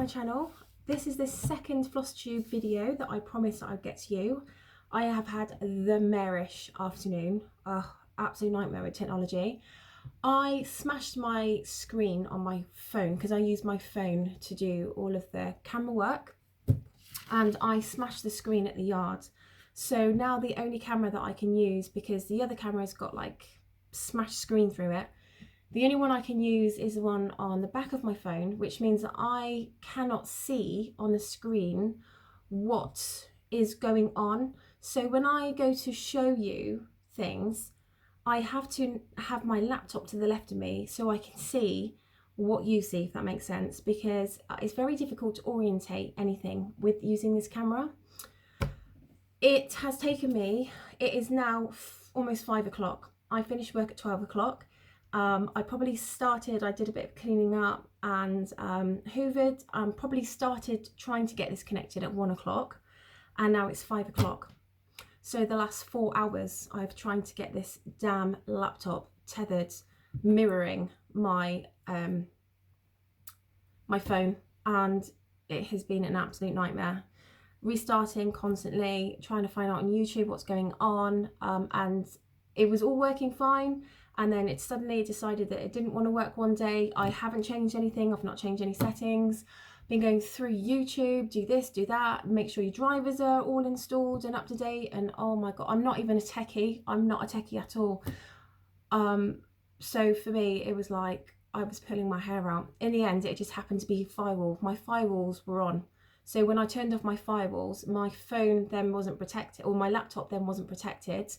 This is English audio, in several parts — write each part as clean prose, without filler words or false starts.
my channel. This is the second floss tube video that I promised that I'd get to you. I have had the marish afternoon. Absolute nightmare with technology. I smashed my screen on my phone because I use my phone to do all of the camera work, and I smashed the screen at the yard. So now the only camera that I can use, because the other camera's got like smashed screen through it, the only one I can use is the one on the back of my phone, which means that I cannot see on the screen what is going on. So when I go to show you things, I have to have my laptop to the left of me so I can see what you see, if that makes sense, because it's very difficult to orientate anything with using this camera. It has taken me, it is now almost 5 o'clock. I finished work at 12 o'clock. I probably started, I did a bit of cleaning up and hoovered, probably started trying to get this connected at 1 o'clock, and now it's 5 o'clock. So the last 4 hours I've trying to get this damn laptop tethered, mirroring my my phone, and it has been an absolute nightmare. Restarting constantly, trying to find out on YouTube what's going on, and it was all working fine. And then it suddenly decided that it didn't want to work one day. I haven't changed anything. I've not changed any settings. Been going through YouTube, do this, do that, make sure your drivers are all installed and up to date. And oh my God, I'm not even a techie. I'm not a techie at all. So for me, it was like I was pulling my hair out. In the end, it just happened to be firewall. My firewalls were on. So when I turned off my firewalls, my phone then wasn't protected, or my laptop then wasn't protected.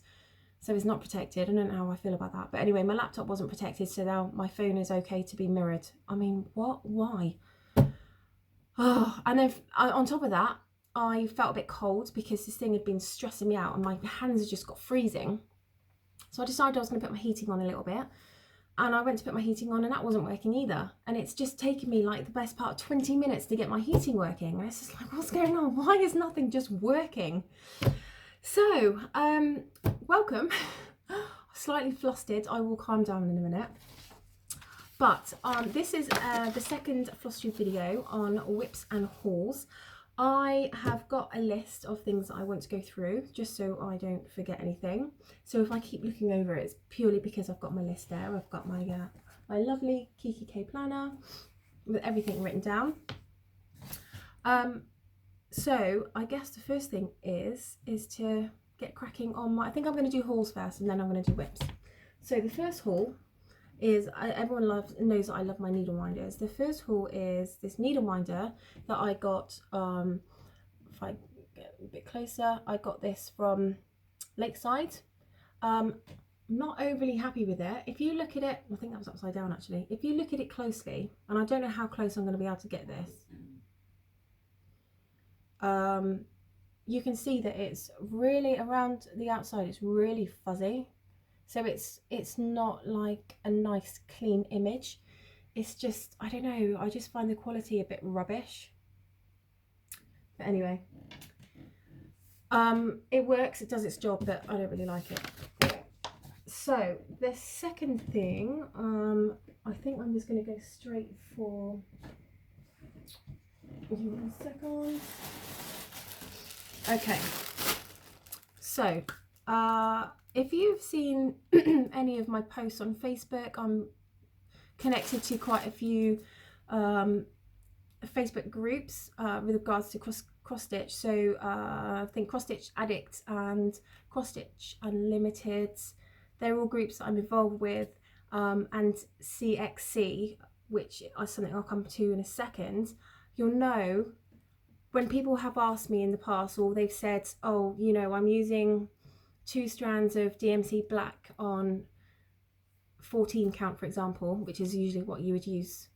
So it's not protected. I don't know how I feel about that. But anyway, my laptop wasn't protected, so now my phone is okay to be mirrored. I mean, what? Why? Oh, and then on top of that, I felt a bit cold because this thing had been stressing me out and my hands had just got freezing. So I decided I was going to put my heating on a little bit. And I went to put my heating on and that wasn't working either. And it's just taken me like the best part of 20 minutes to get my heating working. And it's just like, what's going on? Why is nothing just working? So, welcome. Slightly flustered. I will calm down in a minute. But this is the second floss tube video on whips and hauls. I have got a list of things that I want to go through, just so I don't forget anything. So if I keep looking over, it's purely because I've got my list there. I've got my my lovely Kiki K planner with everything written down. So I guess the first thing is to get cracking on my, I think I'm going to do hauls first and then I'm going to do whips. So the first haul is, everyone knows that I love my needle minders. The first haul is this needle minder that I got, if I get a bit closer, I got this from Lakeside. Not overly happy with it. If you look at it, I think that was upside down actually. If you look at it closely, and I don't know how close I'm going to be able to get this, you can see that it's really around the outside, it's really fuzzy. So it's not like a nice clean image. It's just, I don't know, I just find the quality a bit rubbish. But anyway, it works, it does its job, but I don't really like it. So the second thing, I think I'm just going to go straight for, give me 1 second. Okay, so if you've seen any of my posts on Facebook, I'm connected to quite a few Facebook groups with regards to cross stitch. So I think Cross Stitch Addict and Cross Stitch Unlimited, they're all groups that I'm involved with, and CXC, which is something I'll come to in a second. You'll know when people have asked me in the past, or they've said, oh, you know, I'm using 2 strands of DMC black on 14 count, for example, which is usually what you would use.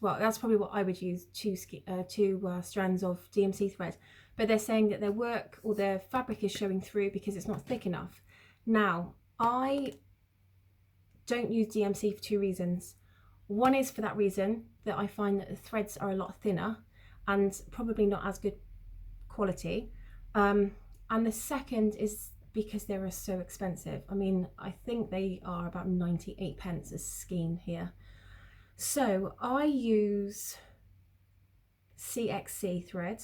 Well, that's probably what I would use, two strands of DMC thread. But they're saying that their work or their fabric is showing through because it's not thick enough. Now, I don't use DMC for 2 reasons. One is for that reason, that I find that the threads are a lot thinner and probably not as good quality. And the second is because they are so expensive. I mean, I think they are about 98 pence a skein here. So I use CXC thread,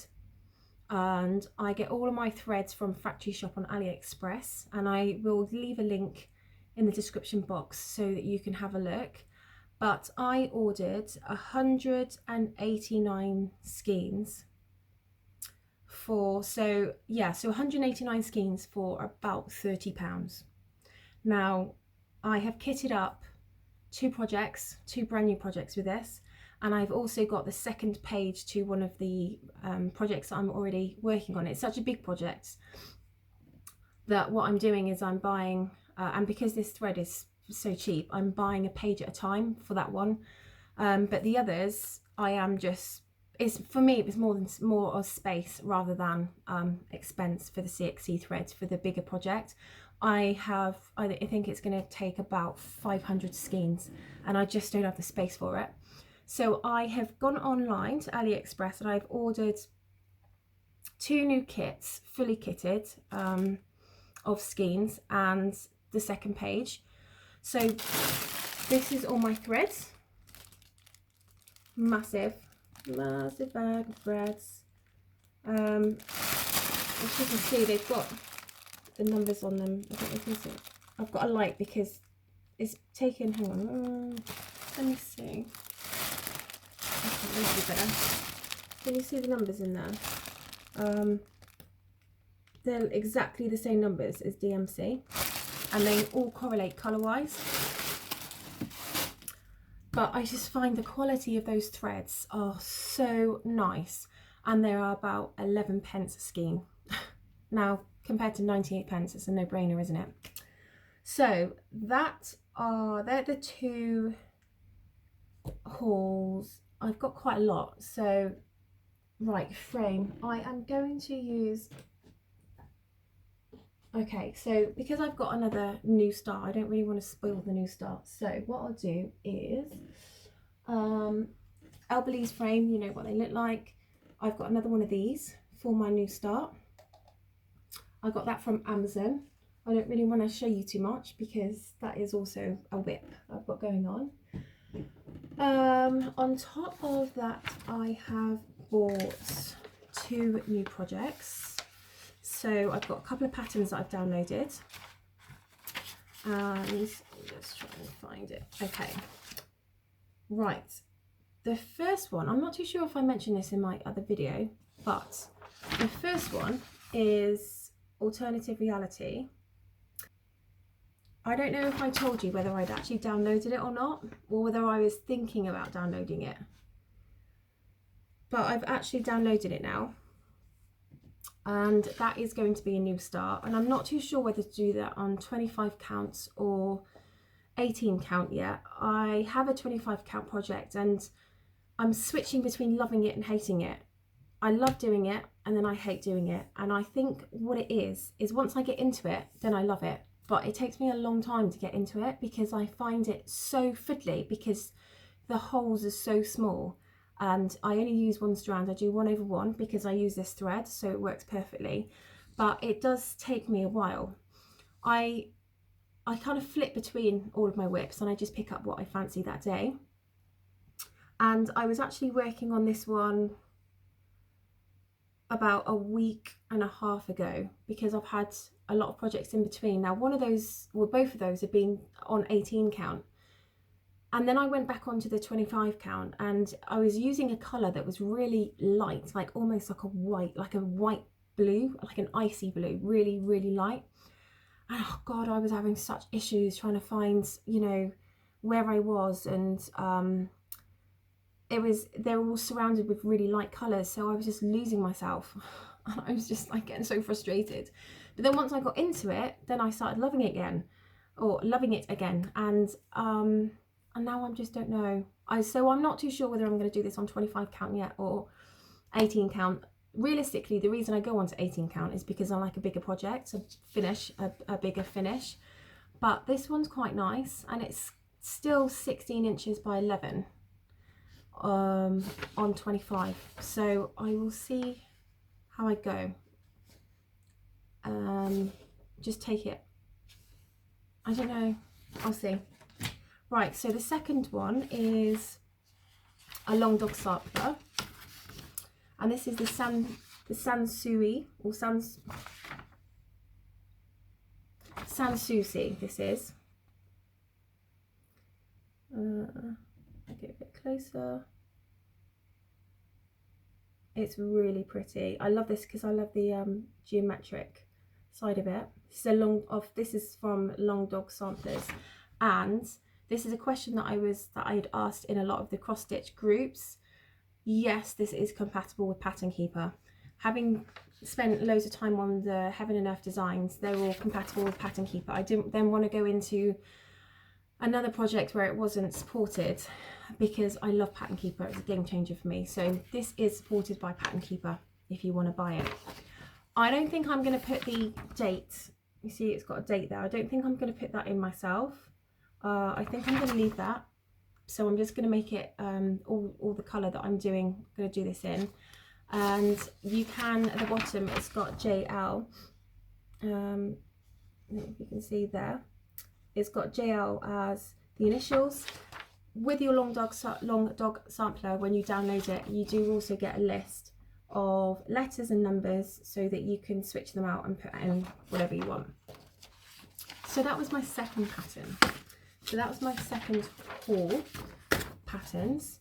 and I get all of my threads from Factory Shop on AliExpress, and I will leave a link in the description box so that you can have a look. But I ordered 189 skeins for, so 189 skeins for about £30. Now I have kitted up two brand new projects with this, and I've also got the second page to one of the projects that I'm already working on. It's such a big project that what I'm doing is I'm buying, and because this thread is so cheap, I'm buying a page at a time for that one. But the others, I am just, for me, it was more of space rather than expense for the CXC threads for the bigger project. I think it's going to take about 500 skeins, and I just don't have the space for it. So I have gone online to AliExpress and I've ordered 2 new kits, fully kitted, of skeins, and the second page. So this is all my threads. Massive bag of threads. As you can see, they've got the numbers on them. I don't know if you can see it. I've got a light because it's taken, hang on, let me see. Okay, better. Can you see the numbers in there? They're exactly the same numbers as DMC, and they all correlate colour wise. But I just find the quality of those threads are so nice, and they are about 11 pence a skein. Now, compared to 98 pence, it's a no-brainer, isn't it? So they're the 2 hauls. I've got quite a lot. So, right, frame. I am going to use... Okay, so because I've got another new start, I don't really want to spoil the new start. So what I'll do is Elbesee Frame, you know what they look like. I've got another one of these for my new start. I got that from Amazon. I don't really want to show you too much because that is also a whip I've got going on. On top of that, I have bought 2 new projects. So I've got a couple of patterns that I've downloaded, and let's try and find it. Okay, right, the first one, I'm not too sure if I mentioned this in my other video, but the first one is Alternative Reality. I don't know if I told you whether I'd actually downloaded it or not, or whether I was thinking about downloading it, but I've actually downloaded it now. And that is going to be a new start, and I'm not too sure whether to do that on 25 counts or 18 count yet. I have a 25 count project and I'm switching between loving it and hating it. I love doing it and then I hate doing it, and I think what it is once I get into it, then I love it. But it takes me a long time to get into it because I find it so fiddly because the holes are so small. And I only use 1 strand. I do 1/1 because I use this thread, so it works perfectly. But it does take me a while. I kind of flip between all of my whips and I just pick up what I fancy that day. And I was actually working on this one about a week and a half ago because I've had a lot of projects in between. Now one of those, well, both of those have been on 18 count. And then I went back onto the 25 count and I was using a colour that was really light, like almost like a white blue, like an icy blue, really, really light. And oh God, I was having such issues trying to find, you know, where I was, and they were all surrounded with really light colours, so I was just losing myself. And I was just like getting so frustrated. But then once I got into it, then I started loving it again, and now I just don't know. So I'm not too sure whether I'm going to do this on 25 count yet or 18 count. Realistically, the reason I go on to 18 count is because I like a bigger project, a bigger finish. But this one's quite nice, and it's still 16 inches by 11 on 25. So I will see how I go. Just take it. I don't know. I'll see. Right, so the second one is a long dog sampler. And this is the Soucis or Soucis. This is. Get a bit closer. It's really pretty. I love this because I love the geometric side of it. This is from Long Dog Samplers, and this is a question that I had asked in a lot of the cross stitch groups. Yes, this is compatible with Pattern Keeper. Having spent loads of time on the Heaven and Earth designs, they're all compatible with Pattern Keeper. I didn't then want to go into another project where it wasn't supported, because I love Pattern Keeper. It's a game changer for me. So this is supported by Pattern Keeper if you want to buy it. I don't think I'm going to put the date. You see it's got a date there. I don't think I'm going to put that in myself. I think I'm going to leave that. So I'm just going to make it all the colour that I'm going to do this in. And you can, at the bottom, it's got JL. If you can see there. It's got JL as the initials. With your Long Dog sampler, when you download it, you do also get a list of letters and numbers so that you can switch them out and put in whatever you want. So that was my second pattern. So that was my second 4 patterns.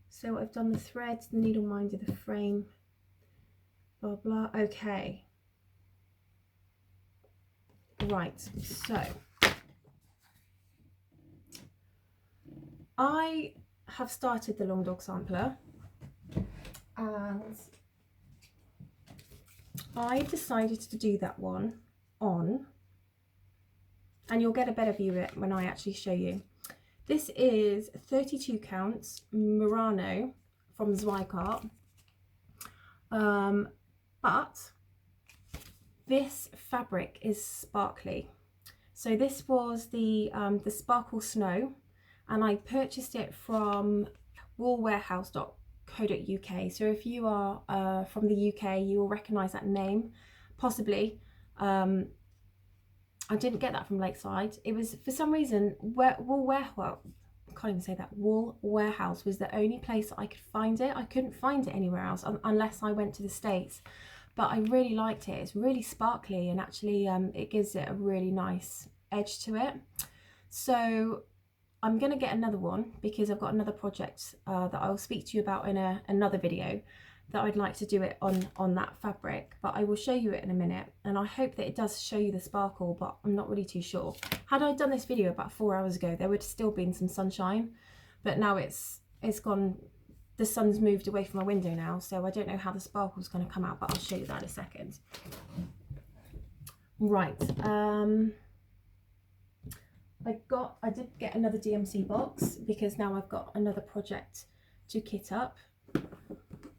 So I've done the threads, the needleminder, the frame, blah blah. Okay. Right, so I have started the Long Dog sampler, and I decided to do that one on, and you'll get a better view of it when I actually show you. This is 32 counts Murano from Zweigart, but this fabric is sparkly. So this was the Sparkle Snow, and I purchased it from woolwarehouse.co.uk. So if you are from the UK, you will recognise that name, possibly. I didn't get that from Lakeside. It was, for some reason, Wool Warehouse was the only place I could find it. I couldn't find it anywhere else unless I went to the States. But I really liked it. It's really sparkly, and actually it gives it a really nice edge to it. So I'm going to get another one because I've got another project that I'll speak to you about in another video that I'd like to do it on that fabric. But I will show you it in a minute, and I hope that it does show you the sparkle, but I'm not really too sure. Had I done this video about 4 hours ago, there would have still been some sunshine, but now it's gone. The sun's moved away from my window now, so I don't know how the sparkle's going to come out, but I'll show you that in a second. Right, I did get another DMC box because now I've got another project to kit up.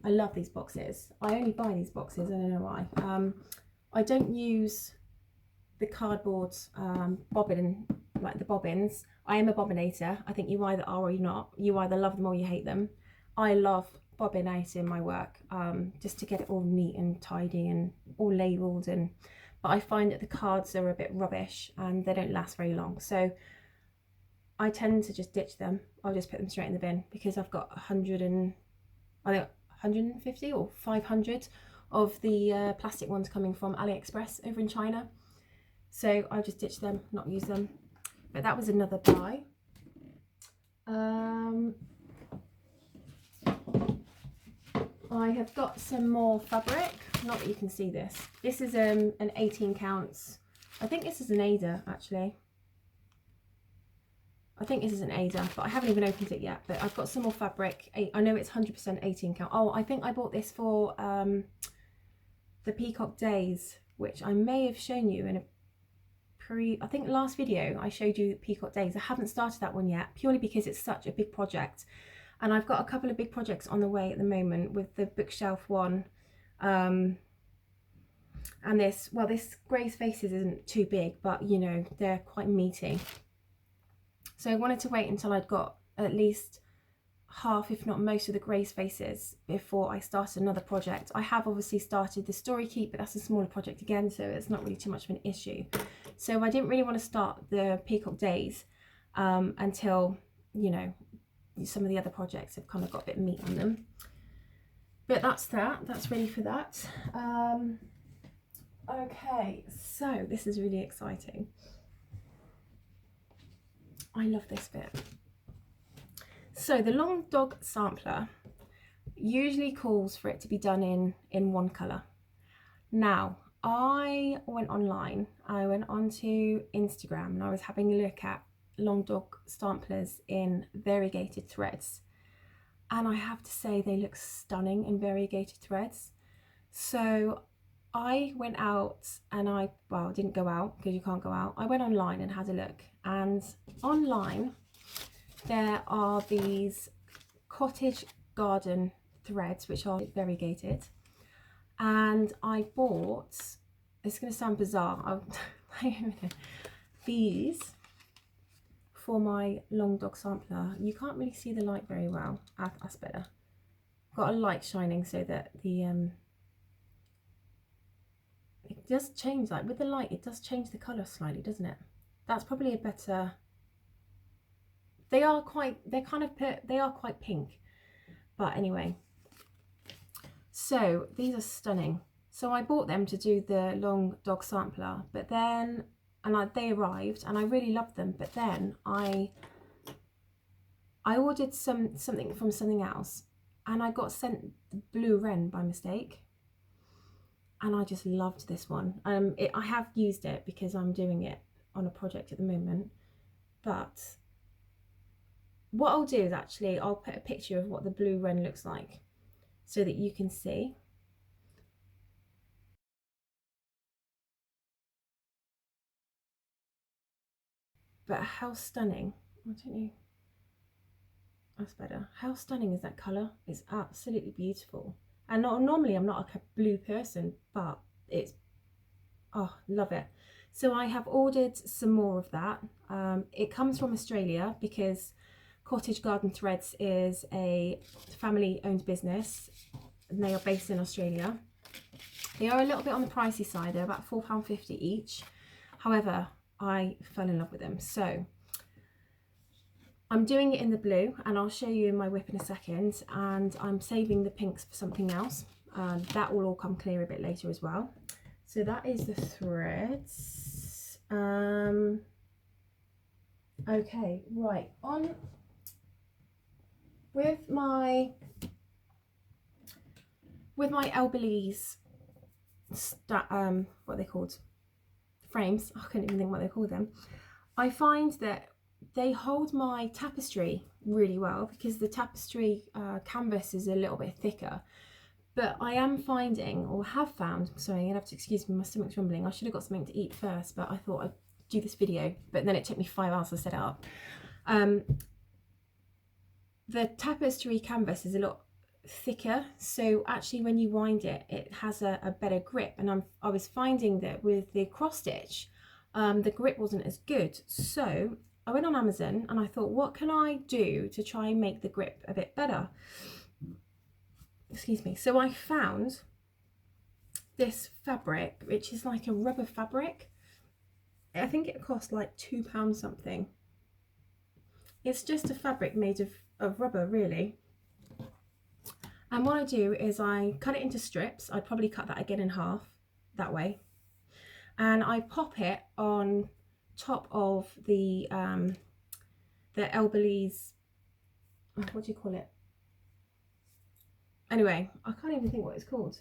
I love these boxes. I only buy these boxes, I don't know why. I don't use the cardboard bobbin, like the bobbins. I am a bobbinator. I think you either are or you're not. You either love them or you hate them. I love bobbinating my work, just to get it all neat and tidy and all labelled, but I find that the cards are a bit rubbish and they don't last very long, so I tend to just ditch them. I'll just put them straight in the bin because I've got 150 or 500 of the plastic ones coming from AliExpress over in China, so I'll just ditch them, not use them. But that was another buy. I have got some more fabric, not that you can see this. This is an 18 counts. I think this is an Ada, actually. I think this is an Ada, but I haven't even opened it yet. But I've got some more fabric. I know it's 100% 18 count. Oh, I think I bought this for the Peacock Days, which I may have shown you in a I think last video I showed you Peacock Days. I haven't started that one yet, purely because it's such a big project. And I've got a couple of big projects on the way at the moment with the bookshelf one. And this, well, this Grey's Faces isn't too big, but you know, they're quite meaty. So I wanted to wait until I'd got at least half, if not most, of the Grey's Faces before I started another project. I have obviously started the Storykeep, but that's a smaller project again, so it's not really too much of an issue. So I didn't really want to start the Peacock Days until, you know, some of the other projects have kind of got a bit of meat on them. But that's ready for that. Okay, so this is really exciting. I love this bit. So the long dog sampler usually calls for it to be done in one colour. Now, I went online, I went onto Instagram and I was having a look at long dog samplers in variegated threads. And I have to say they look stunning in variegated threads. So I went out and well, didn't go out because you can't go out. I went online and had a look, and online there are these cottage garden threads which are variegated, and I bought, it's going to sound bizarre, these for my long dog sampler. You can't really see the light very well. That's better. Got a light shining so that the it does change, like with the light it does change the colour slightly, doesn't it? That's probably a better, they are quite pink, but anyway. So these are stunning. So I bought them to do the long dog sampler, but then they arrived and I really loved them, but then I ordered something from something else and I got sent the blue wren by mistake, and I just loved this one. I have used it because I'm doing it on a project at the moment, but what I'll do is actually I'll put a picture of what the blue wren looks like so that you can see. But how stunning, why don't you, that's better. How stunning is that colour? It's absolutely beautiful. And normally I'm not a blue person, but it's, oh, love it. So I have ordered some more of that. It comes from Australia because Cottage Garden Threads is a family-owned business and they are based in Australia. They are a little bit on the pricey side. They're about £4.50 each. However, I fell in love with them. So I'm doing it in the blue and I'll show you in my whip in a second, and I'm saving the pinks for something else. That will all come clear a bit later as well. So that is the threads. Okay, right, on with my Elbesee what are they called? Frames. I couldn't even think what they call them. I find that they hold my tapestry really well because the tapestry canvas is a little bit thicker. But I am finding, or have found, sorry, you'll have to excuse me, my stomach's rumbling. I should have got something to eat first, but I thought I'd do this video, but then it took me 5 hours to set it up. The tapestry canvas is a lot thicker, so actually when you wind it, it has a better grip, and I was finding that with the cross stitch, the grip wasn't as good. So I went on Amazon and I thought, what can I do to try and make the grip a bit better? Excuse me. So I found this fabric, which is like a rubber fabric. I think it cost like £2 something. It's just a fabric made of rubber, really. And what I do is I cut it into strips. I'd probably cut that again in half that way. And I pop it on top of the Elbesee, what do you call it? Anyway, I can't even think what it's called.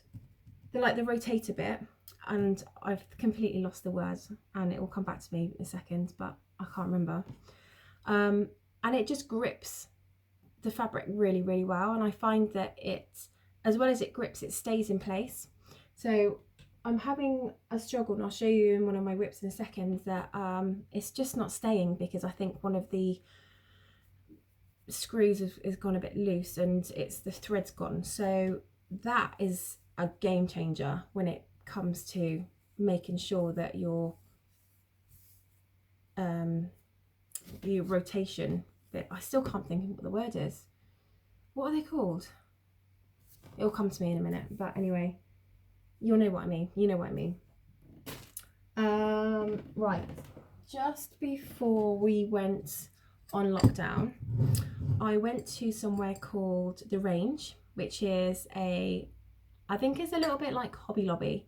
They're like the rotator bit, and I've completely lost the words, and it will come back to me in a second, but I can't remember. And it just grips the fabric really, really well, and I find that it, as well as it grips, it stays in place. So I'm having a struggle, and I'll show you in one of my whips in a second, that it's just not staying because I think one of the screws has gone a bit loose and it's the thread's gone. So that is a game changer when it comes to making sure that your rotation bit, I still can't think of what the word is. What are they called? It'll come to me in a minute, but anyway, you'll know what I mean. You know what I mean. Right, just before we went on lockdown, I went to somewhere called The Range, which is I think it's a little bit like Hobby Lobby.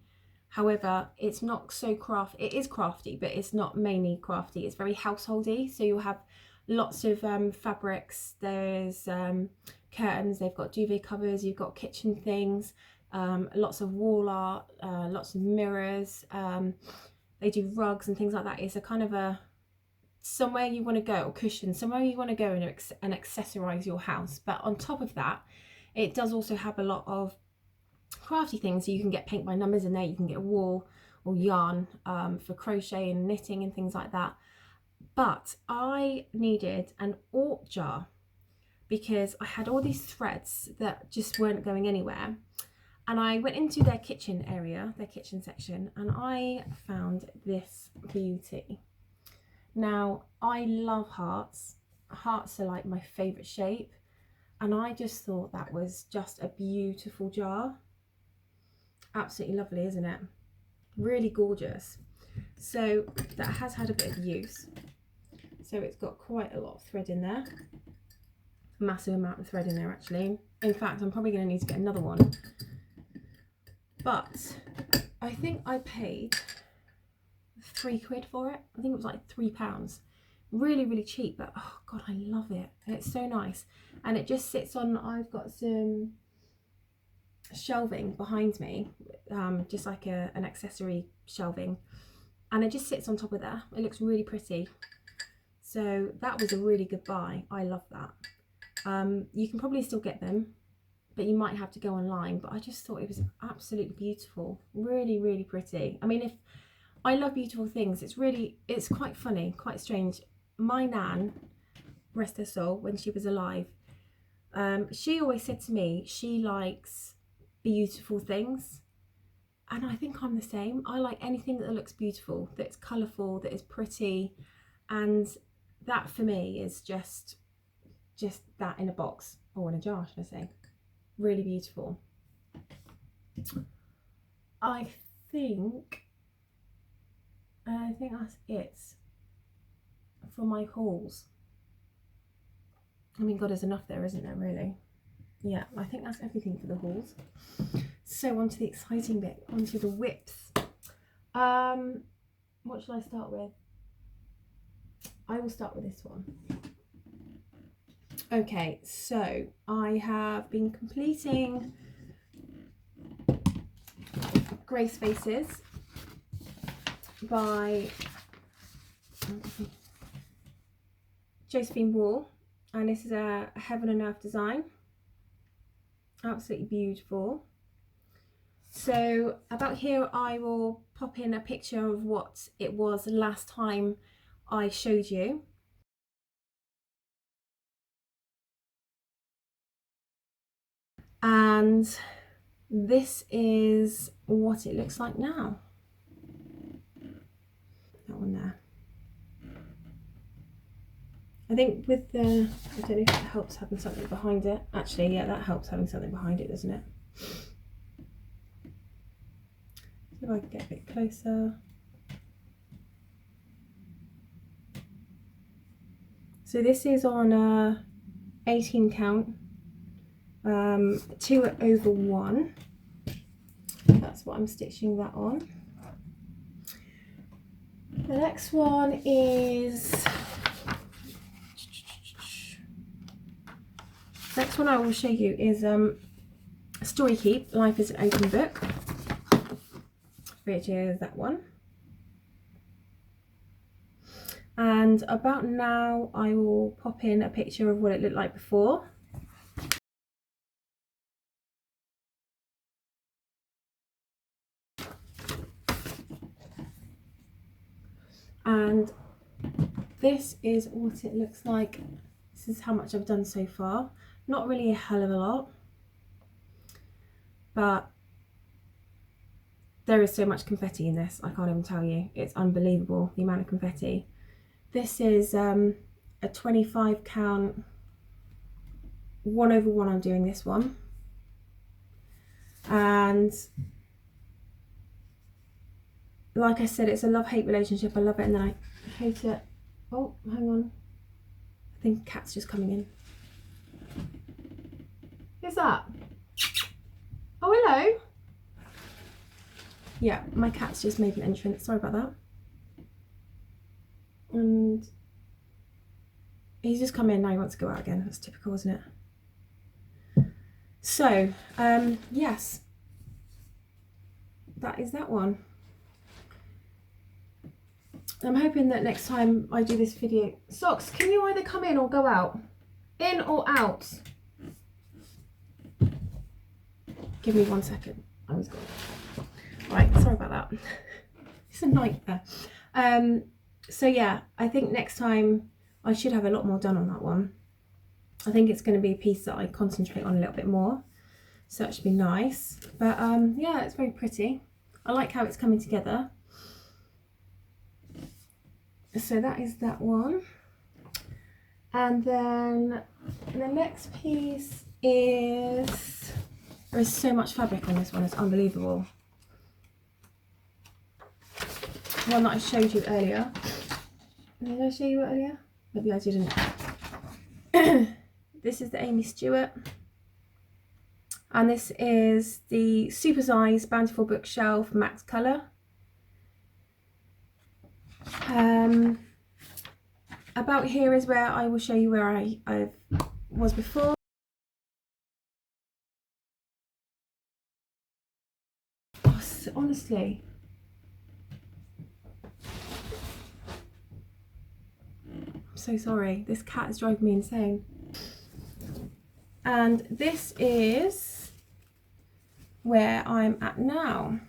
However, it's not so it is crafty, but it's not mainly crafty. It's very householdy. So you'll have lots of fabrics. There's curtains, they've got duvet covers, you've got kitchen things, lots of wall art, lots of mirrors. They do rugs and things like that. It's a kind of a somewhere you want to go, or cushion, somewhere you want to go and accessorize your house. But on top of that, it does also have a lot of crafty things. So you can get paint by numbers in there, you can get wool or yarn for crochet and knitting and things like that. But I needed an alt jar because I had all these threads that just weren't going anywhere. And I went into their kitchen area, their kitchen section, and I found this beauty. Now, I love hearts. Hearts are like my favourite shape. And I just thought that was just a beautiful jar. Absolutely lovely, isn't it? Really gorgeous. So that has had a bit of use. So it's got quite a lot of thread in there. A massive amount of thread in there, actually. In fact, I'm probably going to need to get another one. But I think I paid £3 for it. I think it was like £3. Really, really cheap, but oh god, I love it. It's so nice. And it just sits on, I've got some shelving behind me, just like an accessory shelving, and it just sits on top of there. It looks really pretty. So that was a really good buy. I love that. You can probably still get them, but you might have to go online. But I just thought it was absolutely beautiful. Really, really pretty. I mean, if I love beautiful things, it's quite funny, quite strange. My nan, rest her soul, when she was alive, she always said to me she likes beautiful things, and I think I'm the same. I like anything that looks beautiful, that's colourful, that is pretty, and that for me is just that in a box, or in a jar, should I say. Really beautiful. I think that's it for my hauls. I mean, God, there's enough there, isn't there, really? Yeah, I think that's everything for the hauls. So on to the exciting bit, onto the whips. What should I start with? I will start with this one. Okay, so I have been completing grey spaces by Josephine Wall, and this is a Heaven and Earth design. Absolutely beautiful. So about here I will pop in a picture of what it was last time I showed you. And this is what it looks like now. That one there. I think with the, I don't know if it helps having something behind it. Actually, yeah, that helps having something behind it, doesn't it? See if I can get a bit closer. So this is on a 18 count, 2/1. That's what I'm stitching that on. The next one is, next one I will show you is Storykeep, Life is an Open Book, which is that one. And about now I will pop in a picture of what it looked like before. And this is what it looks like. This is how much I've done so far. Not really a hell of a lot, but there is so much confetti in this, I can't even tell you. It's unbelievable, the amount of confetti. This is a 25 count 1/1. I'm doing this one, and like I said, it's a love-hate relationship. I love it and then I hate it. Oh, hang on, I think a cat's just coming in. Who's that? Oh, hello. Yeah, my cat's just made an entrance. Sorry about that. And he's just come in, now he wants to go out again. That's typical, isn't it? So, yes. That is that one. I'm hoping that next time I do this video... Socks, can you either come in or go out? In or out? Give me 1 second. I was gone. Right, sorry about that. It's a nightmare. So yeah, I think next time I should have a lot more done on that one. I think it's going to be a piece that I concentrate on a little bit more. So that should be nice. But yeah, it's very pretty. I like how it's coming together. So that is that one. And then the next piece is... There is so much fabric on this one, it's unbelievable. The one that I showed you earlier. Did I show you earlier? Maybe I didn't. This is the Amy Stewart. And this is the Super Size Bountiful Bookshelf Max Colour. About here is where I will show you where I was before. Oh, honestly. I'm so sorry. This cat is driving me insane. And this is where I'm at now.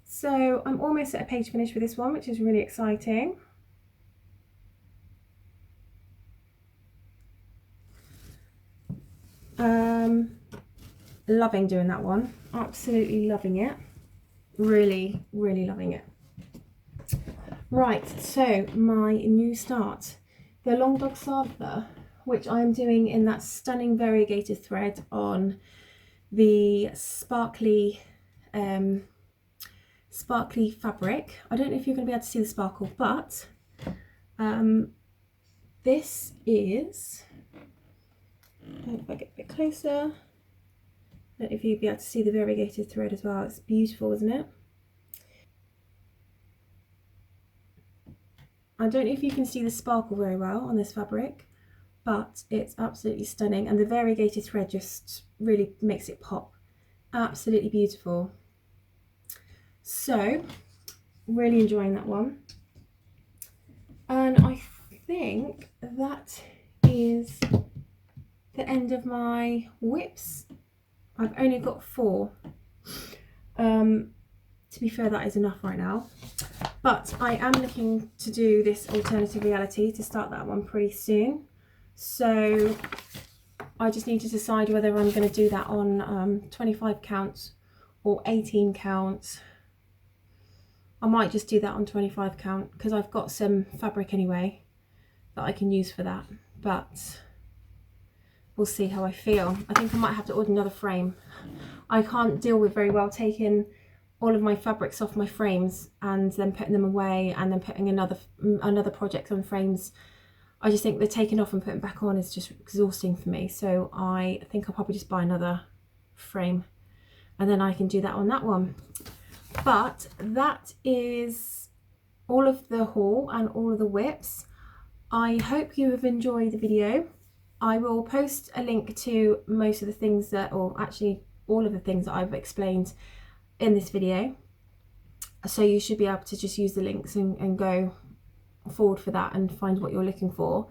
So I'm almost at a page finish with this one, which is really exciting. Loving doing that one. Absolutely loving it. Really, really loving it. Right, so my new start. The Long Dog Sampler, which I'm doing in that stunning variegated thread on the sparkly sparkly fabric. I don't know if you're going to be able to see the sparkle, but this is, if I get a bit closer, I don't know if you'll be able to see the variegated thread as well. It's beautiful, isn't it? I don't know if you can see the sparkle very well on this fabric, but it's absolutely stunning, and the variegated thread just really makes it pop. Absolutely beautiful. So, really enjoying that one. And I think that is the end of my whips. I've only got 4. To be fair, that is enough right now. But I am looking to do this alternative reality, to start that one pretty soon. So I just need to decide whether I'm going to do that on 25 counts or 18 counts. I might just do that on 25 count because I've got some fabric anyway that I can use for that. But we'll see how I feel. I think I might have to order another frame. I can't deal with very well taking all of my fabrics off my frames and then putting them away and then putting another project on frames. I just think the taking off and putting back on is just exhausting for me. So I think I'll probably just buy another frame and then I can do that on that one. But that is all of the haul and all of the whips. I hope you have enjoyed the video. I will post a link to most of the things that, or actually all of the things that I've explained in this video. So you should be able to just use the links and go forward for that and find what you're looking for.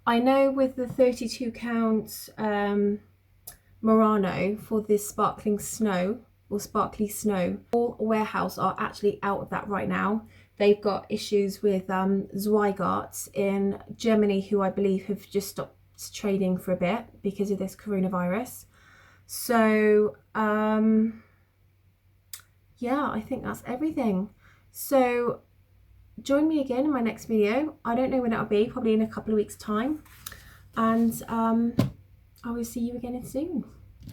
I know with the 32 count Murano for this sparkling snow or sparkly snow, all warehouse are actually out of that right now. They've got issues with Zweigart in Germany, who I believe have just stopped trading for a bit because of this coronavirus. So yeah, I think that's everything. So join me again in my next video. I don't know when it'll be, probably in a couple of weeks time, and I will see you again soon.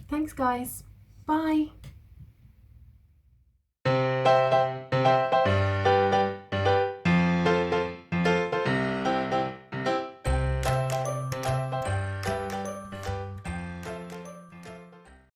Thanks guys, bye.